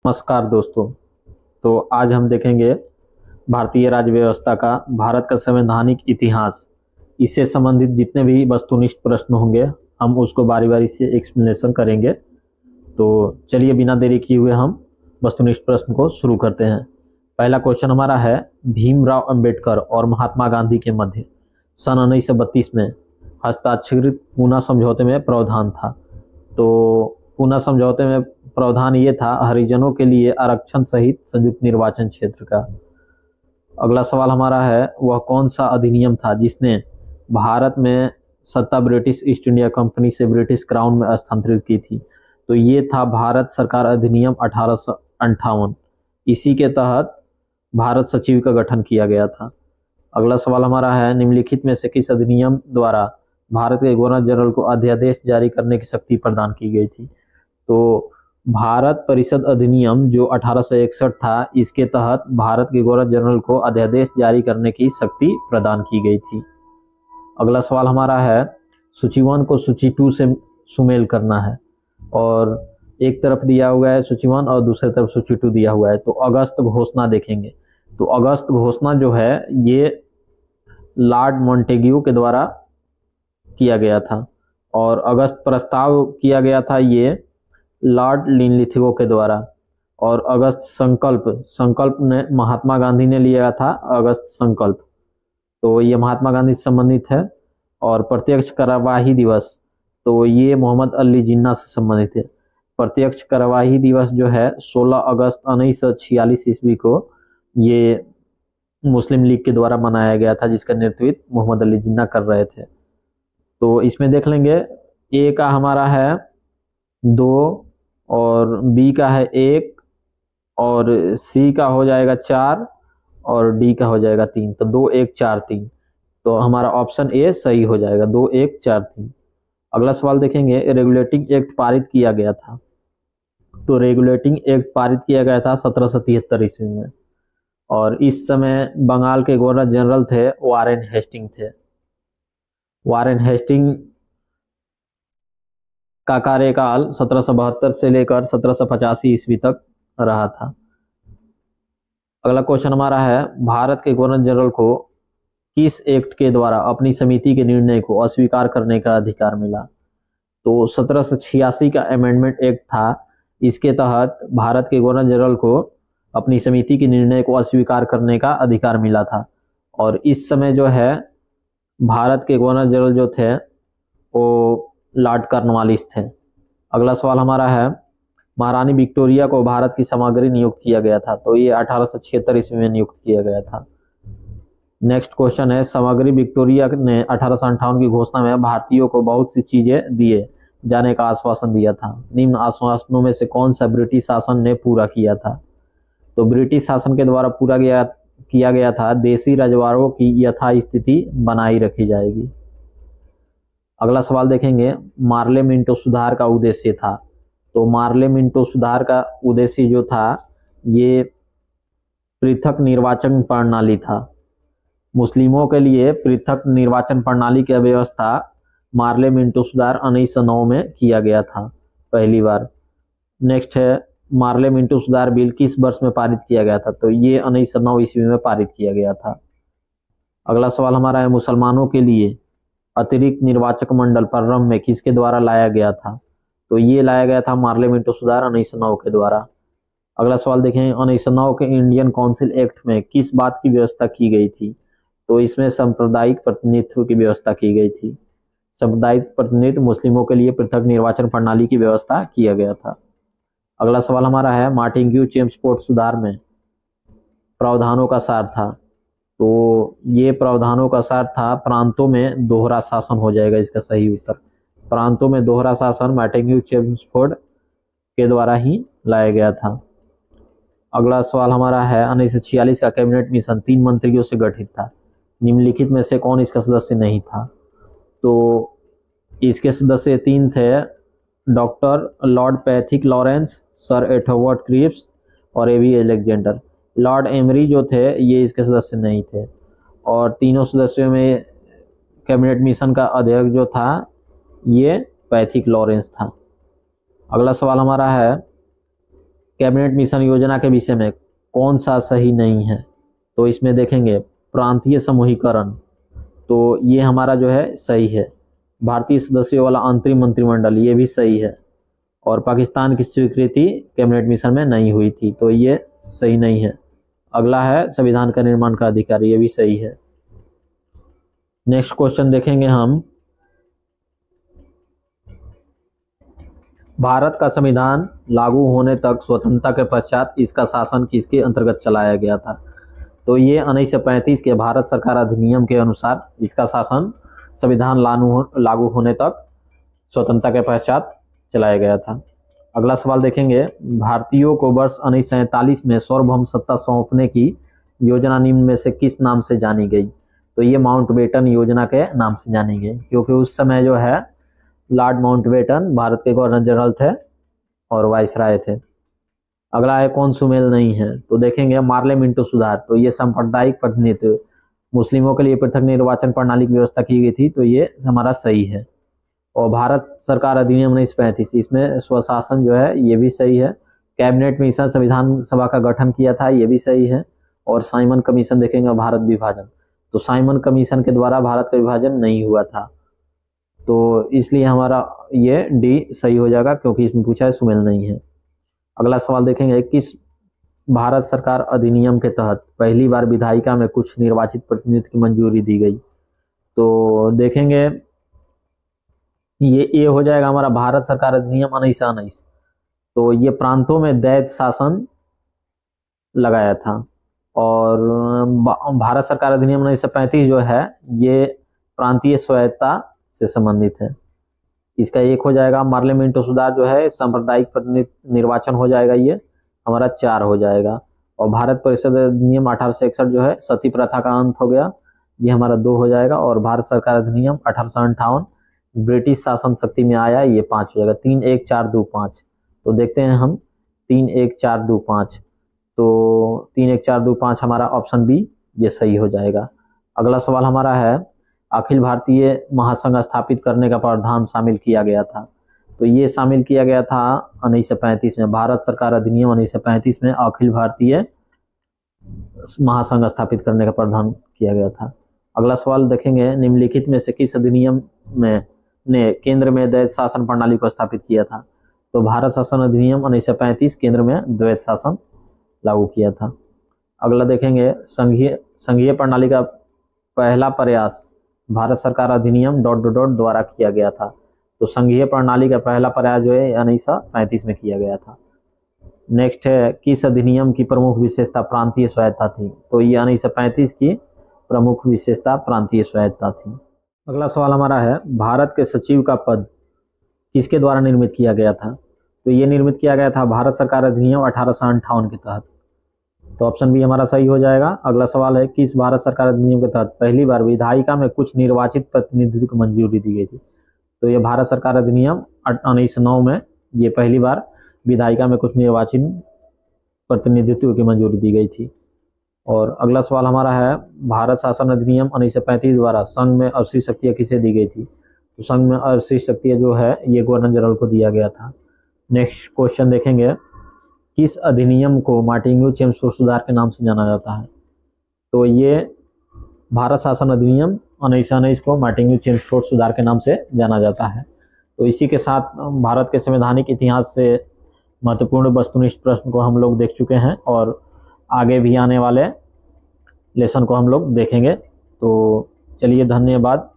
नमस्कार दोस्तों। तो आज हम देखेंगे भारतीय राज्य व्यवस्था का भारत का संवैधानिक इतिहास। इससे संबंधित जितने भी वस्तुनिष्ठ प्रश्न होंगे हम उसको बारी बारी से एक्सप्लेनेशन करेंगे। तो चलिए बिना देरी किए हुए हम वस्तुनिष्ठ प्रश्न को शुरू करते हैं। पहला क्वेश्चन हमारा है, भीमराव अंबेडकर और महात्मा गांधी के मध्य सन 1932 में हस्ताक्षरित पूना समझौते में प्रावधान था। तो पूना समझौते में प्रावधान ये था, हरिजनों के लिए आरक्षण सहित संयुक्त निर्वाचन क्षेत्र का। अगला सवाल हमारा है, वह कौन सा अधिनियम था जिसने भारत में सत्ता ब्रिटिश ईस्ट इंडिया कंपनी से ब्रिटिश क्राउन में स्थानांतरित की थी। तो ये था भारत सरकार अधिनियम 1858। इसी के तहत भारत सचिव का गठन किया गया था। अगला सवाल हमारा है, निम्नलिखित में से किस अधिनियम द्वारा भारत के गवर्नर जनरल को अध्यादेश जारी करने की शक्ति प्रदान की गई थी। तो भारत परिषद अधिनियम जो 1861 था, इसके तहत भारत के गवर्नर जनरल को अध्यादेश जारी करने की शक्ति प्रदान की गई थी। अगला सवाल हमारा है, सूची 1 को सूची 2 से सुमेल करना है और एक तरफ दिया हुआ है सूची 1 और दूसरी तरफ सूची 2 दिया हुआ है। तो अगस्त घोषणा देखेंगे। तो अगस्त घोषणा जो है ये लॉर्ड मॉन्टेग्यू के द्वारा किया गया था और अगस्त प्रस्ताव किया गया था ये लॉर्ड लिनलिथगो के द्वारा। और अगस्त संकल्प ने महात्मा गांधी ने लिया था, अगस्त संकल्प। तो ये महात्मा गांधी से संबंधित है। और प्रत्यक्ष कार्यवाही दिवस, तो ये मोहम्मद अली जिन्ना से संबंधित है। प्रत्यक्ष कार्यवाही दिवस जो है 16 अगस्त 1946 ईस्वी को ये मुस्लिम लीग के द्वारा मनाया गया था, जिसका नेतृत्व मोहम्मद अली जिन्ना कर रहे थे। तो इसमें देख लेंगे, ए का हमारा है 2 और बी का है 1 और सी का हो जाएगा 4 और डी का हो जाएगा 3। तो 2 1 4 3। तो हमारा ऑप्शन ए सही हो जाएगा, 2 1 4 3। अगला सवाल देखेंगे, रेगुलेटिंग एक्ट पारित किया गया था। तो रेगुलेटिंग एक्ट पारित किया गया था 1773 ईस्वी में और इस समय बंगाल के गवर्नर जनरल थे वारेन हेस्टिंग थे। वारेन हेस्टिंग का कार्यकाल 1772 से लेकर 1785 ईस्वी तक रहा था। अगला क्वेश्चन हमारा है, भारत के गवर्नर जनरल को किस एक्ट के द्वारा अपनी समिति के निर्णय को अस्वीकार करने का अधिकार मिला। तो 1786 का अमेंडमेंट एक्ट था। इसके तहत भारत के गवर्नर जनरल को अपनी समिति के निर्णय को अस्वीकार करने का अधिकार मिला था और इस समय जो है भारत के गवर्नर जनरल जो थे वो लॉर्ड कॉर्नवालिस थे। अगला सवाल हमारा है, महारानी विक्टोरिया को भारत की सामग्री नियुक्त किया गया था। तो ये 1876 ईस्वी में नियुक्त किया गया था। नेक्स्ट क्वेश्चन है, सामग्री विक्टोरिया ने 1858 की घोषणा में भारतीयों को बहुत सी चीजें दिए जाने का आश्वासन दिया था। निम्न आश्वासनों में से कौन सा ब्रिटिश शासन ने पूरा किया था। तो ब्रिटिश शासन के द्वारा पूरा किया गया था, देशी रजवाड़ों की यथास्थिति बनाई रखी जाएगी। अगला सवाल देखेंगे, मार्ले मिंटो सुधार का उद्देश्य था। तो मार्ले मिंटो सुधार का उद्देश्य जो था ये पृथक निर्वाचन प्रणाली था। मुस्लिमों के लिए पृथक निर्वाचन प्रणाली की व्यवस्था मार्ले मिंटो सुधार 1909 में किया गया था पहली बार। नेक्स्ट है, मार्ले मिंटो सुधार बिल किस वर्ष में पारित किया गया था। तो ये 1909 ईस्वी में पारित किया गया था। अगला सवाल हमारा है, मुसलमानों के लिए अतिरिक्त निर्वाचक मंडल प्रारंभ में किसके द्वारा लाया गया था। तो ये लाया गया था मार्ले मिंटो सुधार 1909 के द्वारा। अगला सवाल देखें, 1909 के इंडियन काउंसिल एक्ट में किस बात की व्यवस्था की गई थी। तो इसमें सांप्रदायिक प्रतिनिधित्व की व्यवस्था की गई थी। सांप्रदायिक प्रतिनिधित्व, मुस्लिमों के लिए पृथक निर्वाचन प्रणाली की व्यवस्था किया गया था। अगला सवाल हमारा है, मार्टिन्ग्यू चेम्सफोर्ड सुधार में प्रावधानों का सार था। तो ये प्रावधानों का सार था, प्रांतों में दोहरा शासन हो जाएगा इसका सही उत्तर। प्रांतों में दोहरा शासन मार्टिन्ग्यू चेम्सफोर्ड के द्वारा ही लाया गया था। अगला सवाल हमारा है, 1946 का कैबिनेट मिशन 3 मंत्रियों से गठित था। निम्नलिखित में से कौन इसका सदस्य नहीं था। तो इसके सदस्य 3 थे, doctor Lord Pethick Lawrence, sir Edward Cripps और एवी अलेक्जेंडर। लॉर्ड एमरी जो थे ये इसके सदस्य नहीं थे और तीनों सदस्यों में कैबिनेट मिशन का अध्यक्ष जो था ये पैथिक लॉरेंस था। अगला सवाल हमारा है, कैबिनेट मिशन योजना के विषय में कौन सा सही नहीं है? तो इसमें देखेंगे प्रांतीय समूहीकरण, तो ये हमारा जो है सही है। भारतीय सदस्यों वाला अंतरिम मंत्रिमंडल, ये भी सही है। और पाकिस्तान की स्वीकृति कैबिनेट मिशन में नहीं हुई थी, तो ये सही नहीं है। अगला है संविधान का निर्माण का अधिकार, ये भी सही है। नेक्स्ट क्वेश्चन देखेंगे हम, भारत का संविधान लागू होने तक स्वतंत्रता के पश्चात इसका शासन किसके अंतर्गत चलाया गया था? तो ये 1935 के भारत सरकार अधिनियम के अनुसार इसका शासन संविधान लागू होने तक स्वतंत्रता के पश्चात चलाया गया था। अगला सवाल देखेंगे, भारतीयों को वर्ष 1947 में सार्वभौम सत्ता सौंपने की योजना निम्न में से किस नाम से जानी गई? तो ये माउंटबेटन योजना के नाम से जानी गई, क्योंकि उस समय जो है लॉर्ड माउंटबेटन भारत के गवर्नर जनरल थे और वाइसराय थे। अगला है कौन सुमेल नहीं है? तो देखेंगे मार्ले मिंटो सुधार, तो ये सांप्रदायिक प्रतिनिधित्व, मुस्लिमों के लिए पृथक निर्वाचन प्रणाली की व्यवस्था की गई थी, तो ये हमारा सही है। और भारत सरकार अधिनियम 1935, इसमें स्वशासन जो है ये भी सही है। कैबिनेट मिशन संविधान सभा का गठन किया था, ये भी सही है। और साइमन कमीशन देखेंगे भारत विभाजन, तो साइमन कमीशन के द्वारा भारत का विभाजन नहीं हुआ था, तो इसलिए हमारा ये डी सही हो जाएगा, क्योंकि इसमें पूछा है सुमेल नहीं है। अगला सवाल देखेंगे, किस भारत सरकार अधिनियम के तहत पहली बार विधायिका में कुछ निर्वाचित प्रतिनिधित्व की मंजूरी दी गई? तो देखेंगे ये हो जाएगा हमारा भारत सरकार अधिनियम 1919, तो ये प्रांतों में दैत शासन लगाया था। और भारत सरकार अधिनियम 1935 जो है ये प्रांतीय स्वायत्ता से संबंधित है, इसका एक हो जाएगा। मार्ले मिंटो सुधार जो है सांप्रदायिक प्रतिनिधित्व निर्वाचन हो जाएगा, ये हमारा 4 हो जाएगा। और भारत परिषद अधिनियम 1861 जो है सती प्रथा का अंत हो गया, ये हमारा 2 हो जाएगा। और भारत सरकार अधिनियम 1858 ब्रिटिश शासन शक्ति में आया, ये 5 हो जाएगा। 3 1 4 2 5, तो देखते हैं हम 3 1 4 2 5, तो 3 1 4 2 5 हमारा ऑप्शन बी ये सही हो जाएगा। अगला सवाल हमारा है, अखिल भारतीय महासंघ स्थापित करने का प्रावधान शामिल किया गया था? तो ये शामिल किया गया था 1935 में, भारत सरकार अधिनियम 1935 में अखिल भारतीय महासंघ स्थापित करने का प्रावधान किया गया था। अगला सवाल देखेंगे, निम्नलिखित में से किस अधिनियम में ने केंद्र में द्वैत शासन प्रणाली को स्थापित किया था? तो भारत शासन अधिनियम 1935 केंद्र में द्वैत शासन लागू किया था। अगला देखेंगे, संघीय प्रणाली का पहला प्रयास भारत सरकार अधिनियम ... द्वारा किया गया था। तो संघीय प्रणाली का पहला प्रयास जो है 1935 में किया गया था। नेक्स्ट है, किस अधिनियम की प्रमुख विशेषता प्रांतीय स्वायत्ता थी? तो ये 1935 की प्रमुख विशेषता प्रांतीय स्वायत्ता थी। अगला सवाल हमारा है, भारत के सचिव का पद किसके द्वारा निर्मित किया गया था? तो ये निर्मित किया गया था भारत सरकार अधिनियम 1858 के तहत, तो ऑप्शन बी हमारा सही हो जाएगा। अगला सवाल है, किस भारत सरकार अधिनियम के तहत पहली बार विधायिका में कुछ निर्वाचित प्रतिनिधित्व को मंजूरी दी गई थी? तो ये भारत सरकार अधिनियम 1909 में ये पहली बार विधायिका में कुछ निर्वाचित प्रतिनिधित्व की मंजूरी दी गई थी। और अगला सवाल हमारा है, भारत शासन अधिनियम 1935 द्वारा संघ में अवशिष्ट शक्तियाँ किसे दी गई थी? तो संघ में अवशिष्ट शक्तियाँ जो है ये गवर्नर जनरल को दिया गया था। नेक्स्ट क्वेश्चन देखेंगे, किस अधिनियम को मार्टिन्यू-चेम्सफोर्ड सुधार के नाम से जाना जाता है? तो ये भारत शासन अधिनियम 1919 को मार्टिन्यू-चेम्सफोर्ड सुधार के नाम से जाना जाता है। तो इसी के साथ भारत के संवैधानिक इतिहास से महत्वपूर्ण वस्तुनिष्ठ प्रश्न को हम लोग देख चुके हैं, और आगे भी आने वाले लेसन को हम लोग देखेंगे। तो चलिए, धन्यवाद।